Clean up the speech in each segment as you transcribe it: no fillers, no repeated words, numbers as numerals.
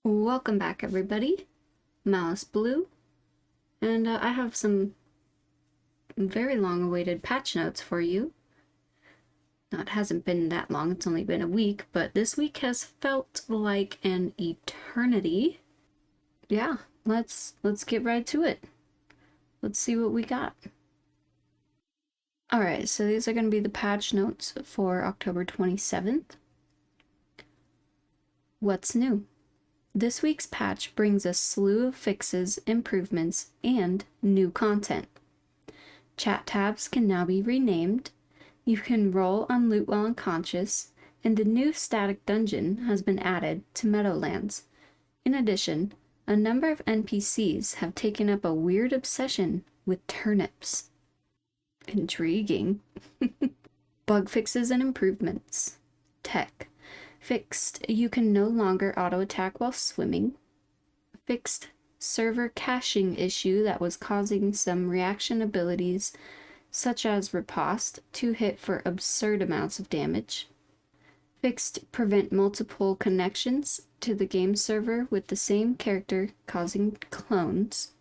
Welcome back, everybody. Mouse Blue, and I have some very long-awaited patch notes for you. Now, it hasn't been that long, it's only been a week, but this week has felt like an eternity. Yeah, let's get right to it. Let's see what we got. Alright, so these are going to be the patch notes for October 27th. What's new? This week's patch brings a slew of fixes, improvements, and new content. Chat tabs can now be renamed, you can roll on loot while unconscious, and a new static dungeon has been added to Meadowlands. In addition, a number of NPCs have taken up a weird obsession with turnips. Intriguing. Bug fixes and improvements. Tech. Fixed, you can no longer auto-attack while swimming. Fixed, server caching issue that was causing some reaction abilities such as riposte to hit for absurd amounts of damage. Fixed, prevent multiple connections to the game server with the same character causing clones.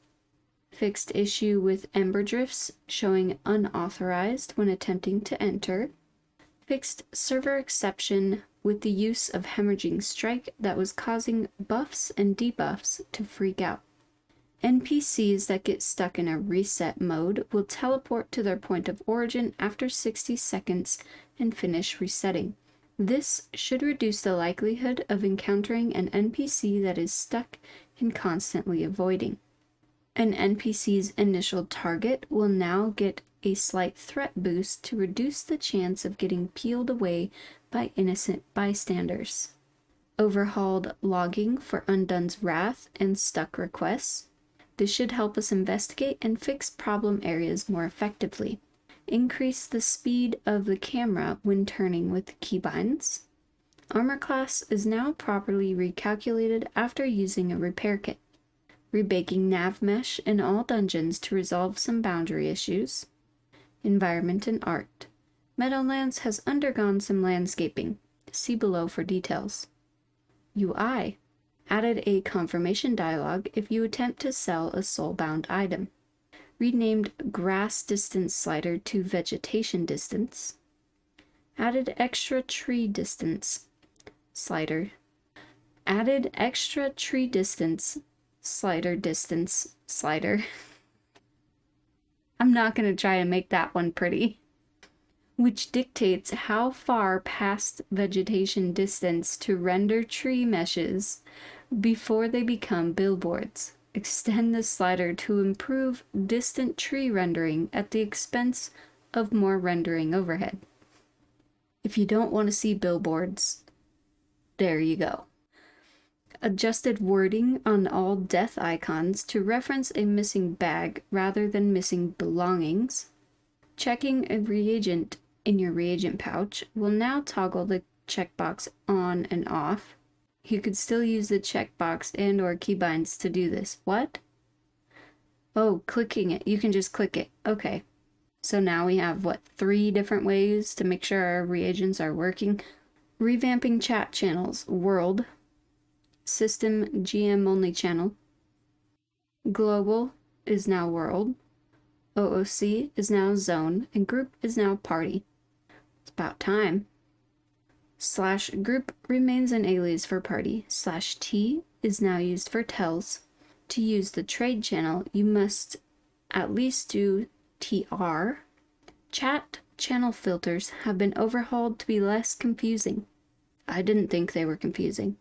Fixed issue with ember drifts showing unauthorized when attempting to enter. Fixed server exception with the use of hemorrhaging strike that was causing buffs and debuffs to freak out. NPCs that get stuck in a reset mode will teleport to their point of origin after 60 seconds and finish resetting. This should reduce the likelihood of encountering an NPC that is stuck and constantly avoiding. An NPC's initial target will now get a slight threat boost to reduce the chance of getting peeled away by innocent bystanders. Overhauled logging for Undone's Wrath and stuck requests. This should help us investigate and fix problem areas more effectively. Increase the speed of the camera when turning with keybinds. Armor class is now properly recalculated after using a repair kit. Rebaking nav mesh in all dungeons to resolve some boundary issues. Environment and art. Meadowlands has undergone some landscaping. See below for details. UI. Added a confirmation dialogue if you attempt to sell a soulbound item. Renamed grass distance slider to vegetation distance. Added extra tree distance slider. Added extra tree distance slider. I'm not going to try to make that one pretty. Which dictates how far past vegetation distance to render tree meshes before they become billboards. Extend the slider to improve distant tree rendering at the expense of more rendering overhead. If you don't want to see billboards, there you go. Adjusted wording on all death icons to reference a missing bag rather than missing belongings. Checking a reagent in your reagent pouch will now toggle the checkbox on and off. You could still use the checkbox and or keybinds to do this. What? Oh, clicking it. You can just click it. Okay. So now we have, 3 different ways to make sure our reagents are working? Revamping chat channels. World. System GM only channel. Global is now world. OOC is now zone. And group is now party. It's about time. /group remains an alias for party. /t is now used for tells. To use the trade channel, you must at least do TR. Chat channel filters have been overhauled to be less confusing. I didn't think they were confusing.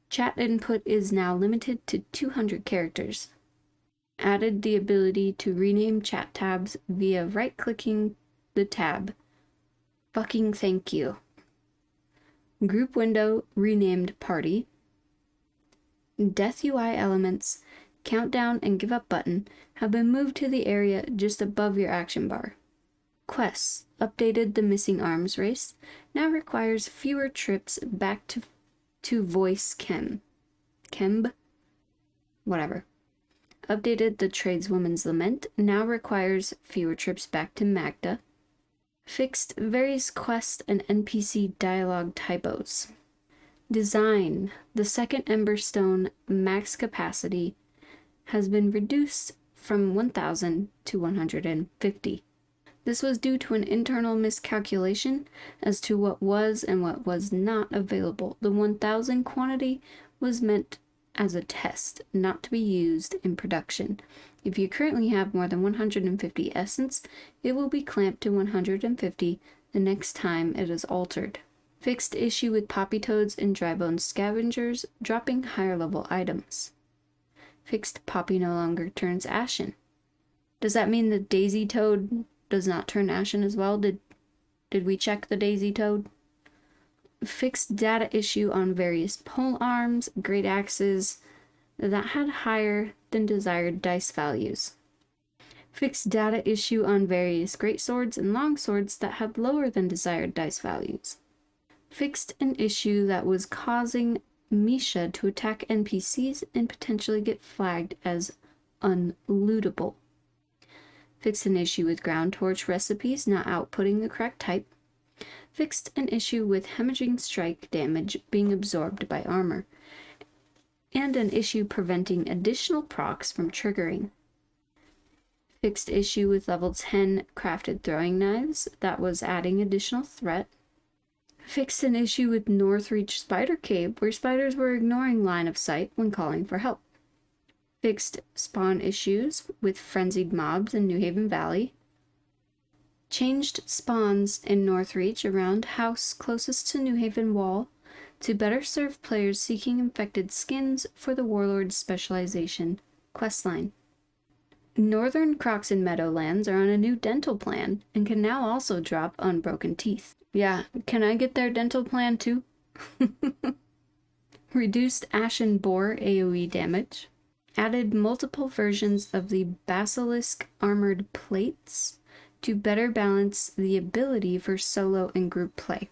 Chat input is now limited to 200 characters. Added the ability to rename chat tabs via right-clicking the tab. Fucking thank you. Group window renamed party. Death UI elements, countdown and give up button have been moved to the area just above your action bar. Quests updated the missing arms race, now requires fewer trips back to voice Kemb? Whatever. Updated the tradeswoman's lament, now requires fewer trips back to Magda. Fixed various quest and NPC dialogue typos. Design. The second Emberstone max capacity has been reduced from 1,000 to 150. This was due to an internal miscalculation as to what was and what was not available. The 1,000 quantity was meant as a test, not to be used in production. If you currently have more than 150 essence, it will be clamped to 150 the next time it is altered. Fixed issue with poppy toads and dry bone scavengers dropping higher level items. Fixed poppy no longer turns ashen. Does that mean the daisy toad does not turn ashen as well? Did we check the daisy toad? Fixed data issue on various pole arms, great axes that had higher than desired dice values. Fixed data issue on various great swords and long swords that had lower than desired dice values. Fixed an issue that was causing Misha to attack NPCs and potentially get flagged as unlootable. Fixed an issue with ground torch recipes not outputting the correct type. Fixed an issue with hemorrhaging strike damage being absorbed by armor, and an issue preventing additional procs from triggering. Fixed issue with level 10 crafted throwing knives that was adding additional threat. Fixed an issue with Northreach Spider Cave where spiders were ignoring line of sight when calling for help. Fixed spawn issues with frenzied mobs in New Haven Valley. Changed spawns in Northreach around house closest to New Haven Wall to better serve players seeking infected skins for the Warlord's specialization questline. Northern Crocs and Meadowlands are on a new dental plan and can now also drop unbroken teeth. Yeah, can I get their dental plan too? Reduced Ashen Boar AoE damage. Added multiple versions of the Basilisk armored plates to better balance the ability for solo and group play.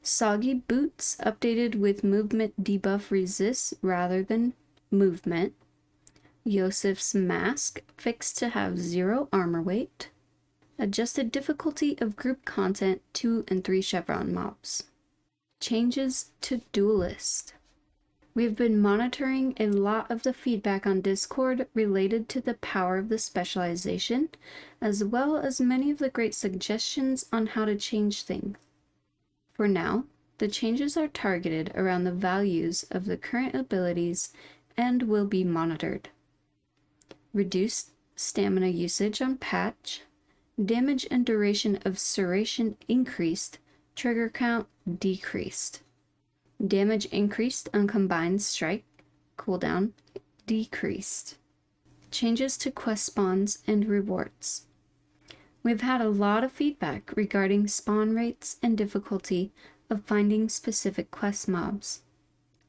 Soggy Boots updated with movement debuff resist rather than movement. Yosef's Mask fixed to have 0 armor weight. Adjusted difficulty of group content 2 and 3 chevron mobs. Changes to Duelist. We've been monitoring a lot of the feedback on Discord related to the power of the specialization, as well as many of the great suggestions on how to change things. For now, the changes are targeted around the values of the current abilities and will be monitored. Reduced stamina usage on patch. Damage and duration of serration increased. Trigger count decreased. Damage increased on combined strike. Cooldown decreased. Changes to quest spawns and rewards. We've had a lot of feedback regarding spawn rates and difficulty of finding specific quest mobs.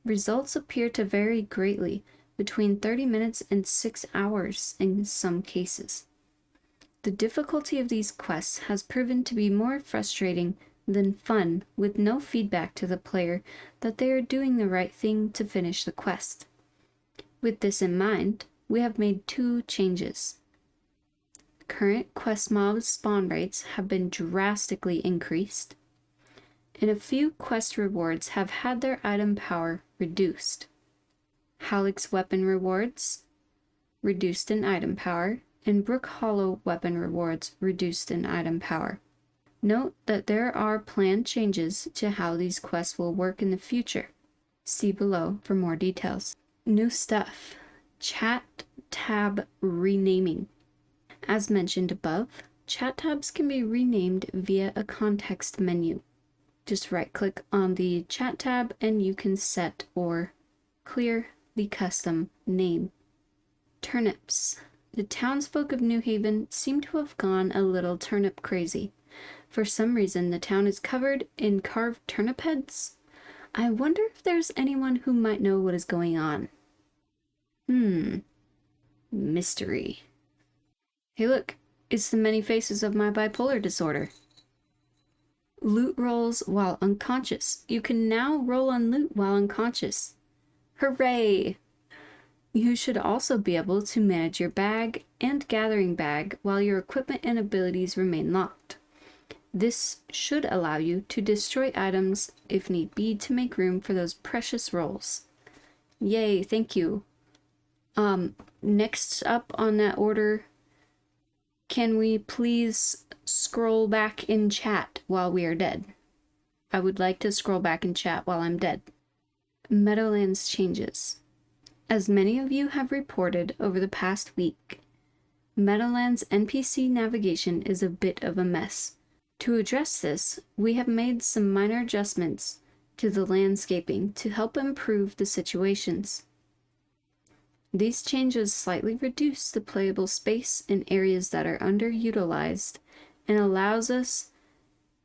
Results appear to vary greatly, between 30 minutes and 6 hours in some cases. The difficulty of these quests has proven to be more frustrating than fun, with no feedback to the player that they are doing the right thing to finish the quest. With this in mind, we have made 2 changes. Current quest mobs spawn rates have been drastically increased, and a few quest rewards have had their item power reduced. Halleck's weapon rewards reduced in item power, and Brook Hollow weapon rewards reduced in item power. Note that there are planned changes to how these quests will work in the future. See below for more details. New stuff. Chat tab renaming. As mentioned above, chat tabs can be renamed via a context menu. Just right-click on the chat tab and you can set or clear the custom name. Turnips. The townsfolk of New Haven seem to have gone a little turnip crazy. For some reason, the town is covered in carved turnip heads. I wonder if there's anyone who might know what is going on. Mystery. Hey look, it's the many faces of my bipolar disorder. Loot rolls while unconscious. You can now roll on loot while unconscious. Hooray! You should also be able to manage your bag and gathering bag while your equipment and abilities remain locked. This should allow you to destroy items if need be to make room for those precious rolls. Yay, thank you. Next up on that order, can we please scroll back in chat while we are dead? I would like to scroll back in chat while I'm dead. Meadowlands changes. As many of you have reported over the past week, Meadowlands NPC navigation is a bit of a mess. To address this, we have made some minor adjustments to the landscaping to help improve the situations. These changes slightly reduce the playable space in areas that are underutilized and allows us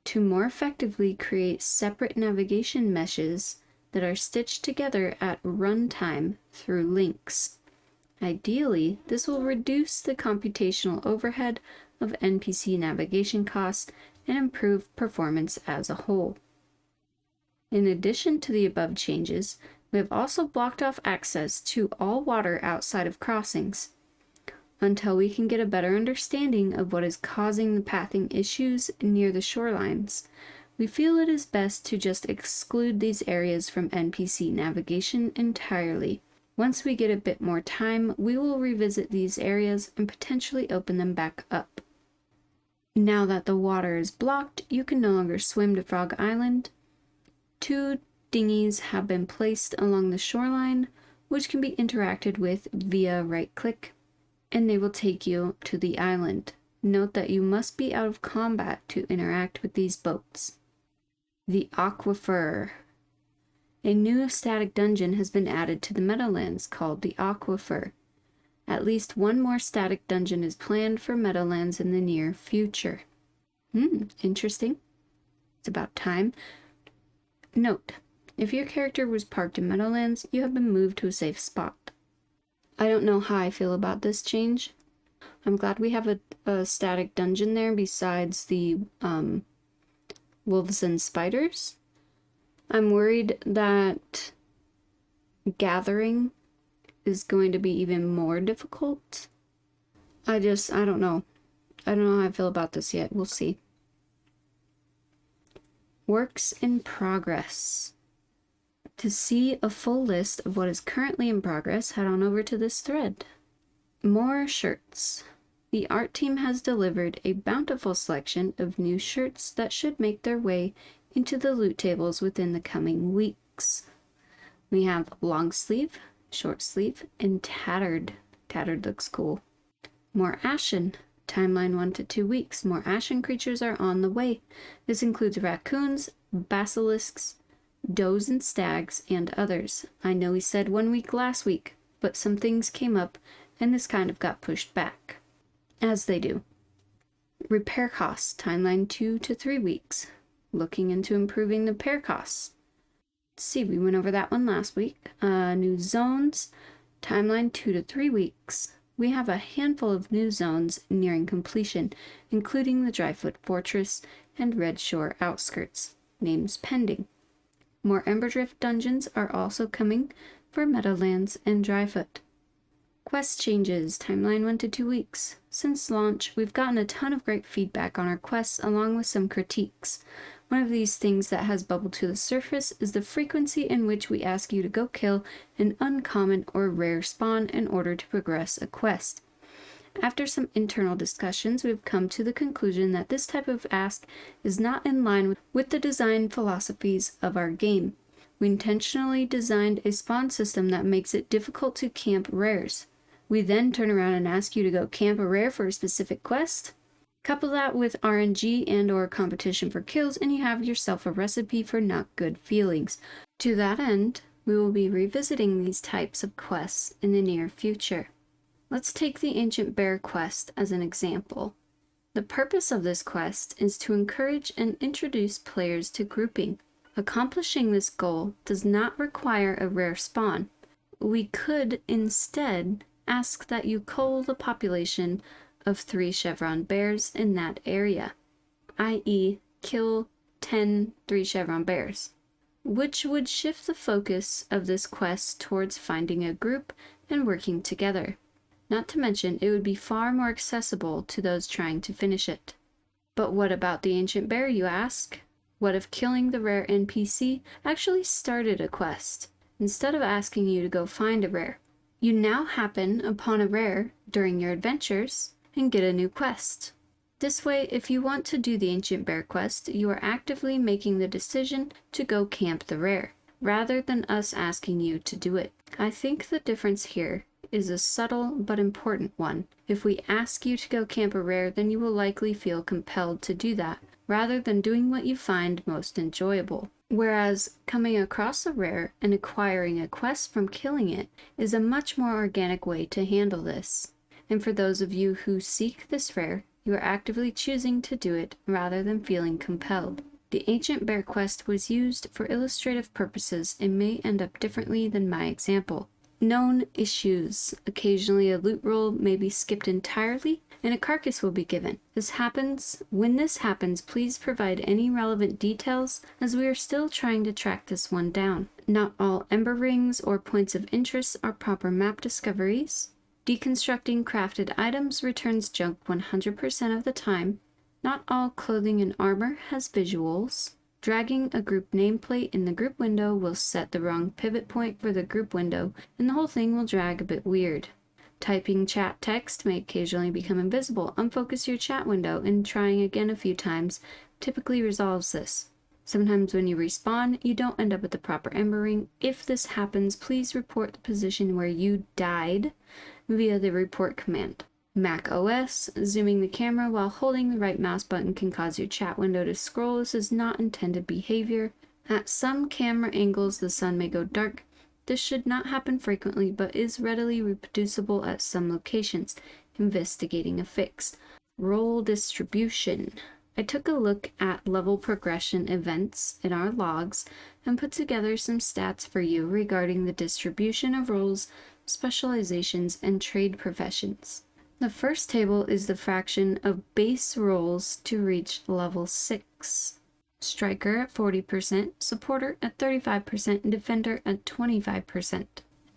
to more effectively create separate navigation meshes that are stitched together at runtime through links. Ideally, this will reduce the computational overhead of NPC navigation costs and improve performance as a whole. In addition to the above changes, we have also blocked off access to all water outside of crossings. Until we can get a better understanding of what is causing the pathing issues near the shorelines, we feel it is best to just exclude these areas from NPC navigation entirely. Once we get a bit more time, we will revisit these areas and potentially open them back up. Now that the water is blocked, you can no longer swim to Frog Island. 2 dinghies have been placed along the shoreline, which can be interacted with via right-click, and they will take you to the island. Note that you must be out of combat to interact with these boats. The Aquifer. A new static dungeon has been added to the Meadowlands called the Aquifer. At least one more static dungeon is planned for Meadowlands in the near future. Interesting. It's about time. Note, if your character was parked in Meadowlands, you have been moved to a safe spot. I don't know how I feel about this change. I'm glad we have a static dungeon there besides the wolves and spiders. I'm worried that gathering is going to be even more difficult. I don't know. I don't know how I feel about this yet. We'll see. Works in progress. To see a full list of what is currently in progress, head on over to this thread. More shirts. The art team has delivered a bountiful selection of new shirts that should make their way into the loot tables within the coming weeks. We have long sleeve, short sleeve, and tattered. Tattered looks cool. More ashen. Timeline 1 to 2 weeks. More ashen creatures are on the way. This includes raccoons, basilisks, does and stags, and others. I know we said 1 week last week, but some things came up and this kind of got pushed back. As they do. Repair costs. Timeline 2 to 3 weeks. Looking into improving the repair costs. Let's see, we went over that one last week. New zones. Timeline 2 to 3 weeks. We have a handful of new zones nearing completion, including the Dryfoot Fortress and Red Shore Outskirts. Names pending. More Emberdrift dungeons are also coming for Meadowlands and Dryfoot. Quest changes. Timeline 1 to 2 weeks. Since launch, we've gotten a ton of great feedback on our quests along with some critiques. One of these things that has bubbled to the surface is the frequency in which we ask you to go kill an uncommon or rare spawn in order to progress a quest. After some internal discussions, we've come to the conclusion that this type of ask is not in line with the design philosophies of our game. We intentionally designed a spawn system that makes it difficult to camp rares. We then turn around and ask you to go camp a rare for a specific quest? Couple that with RNG and or competition for kills and you have yourself a recipe for not good feelings. To that end, we will be revisiting these types of quests in the near future. Let's take the Ancient Bear quest as an example. The purpose of this quest is to encourage and introduce players to grouping. Accomplishing this goal does not require a rare spawn. We could instead ask that you cull the population of 3 chevron bears in that area, i.e. kill 10 3 chevron bears, which would shift the focus of this quest towards finding a group and working together. Not to mention, it would be far more accessible to those trying to finish it. But what about the ancient bear, you ask? What if killing the rare NPC actually started a quest? Instead of asking you to go find a rare, you now happen upon a rare during your adventures and get a new quest. This way, if you want to do the ancient bear quest, you are actively making the decision to go camp the rare, rather than us asking you to do it. I think the difference here is a subtle but important one. If we ask you to go camp a rare, then you will likely feel compelled to do that, rather than doing what you find most enjoyable. Whereas coming across a rare and acquiring a quest from killing it is a much more organic way to handle this. And for those of you who seek this rare, you are actively choosing to do it rather than feeling compelled. The ancient bear quest was used for illustrative purposes and may end up differently than my example. Known issues. Occasionally a loot roll may be skipped entirely and a carcass will be given. When this happens, please provide any relevant details as we are still trying to track this one down. Not all ember rings or points of interest are proper map discoveries. Deconstructing crafted items returns junk 100% of the time. Not all clothing and armor has visuals. Dragging a group nameplate in the group window will set the wrong pivot point for the group window, and the whole thing will drag a bit weird. Typing chat text may occasionally become invisible. Unfocus your chat window, and trying again a few times typically resolves this. Sometimes when you respawn, you don't end up with the proper ember ring. If this happens, please report the position where you died via the report command. Mac OS, zooming the camera while holding the right mouse button can cause your chat window to scroll. This is not intended behavior. At some camera angles, the sun may go dark. This should not happen frequently, but is readily reproducible at some locations. Investigating a fix. Role distribution. I took a look at level progression events in our logs and put together some stats for you regarding the distribution of roles, specializations, and trade professions. The first table is the fraction of base roles to reach level 6. Striker at 40%, Supporter at 35%, and Defender at 25%.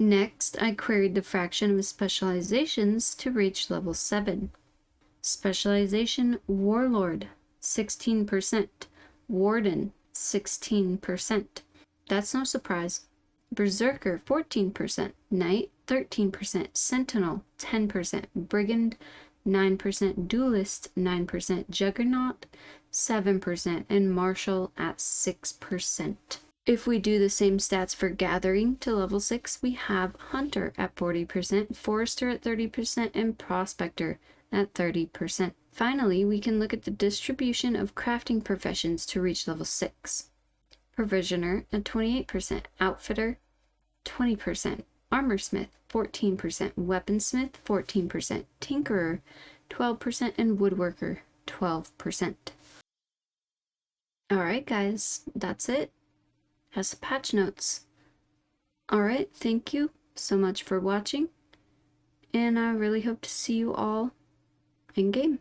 Next, I queried the fraction of specializations to reach level 7. Specialization Warlord, 16%. Warden, 16%. That's no surprise. Berserker, 14%. Knight, 13%. Sentinel, 10%. Brigand, 9%. Duelist, 9%. Juggernaut, 7%. And Martial at 6%. If we do the same stats for Gathering to level 6, we have Hunter at 40%, Forester at 30%, and Prospector at 30%. Finally, we can look at the distribution of crafting professions to reach level 6. Provisioner at 28%, Outfitter 20%, Armorsmith 14%, Weaponsmith 14%, Tinkerer 12%, and Woodworker 12%. Alright guys, that's it. Has the patch notes. Alright, thank you so much for watching, and I really hope to see you all in game.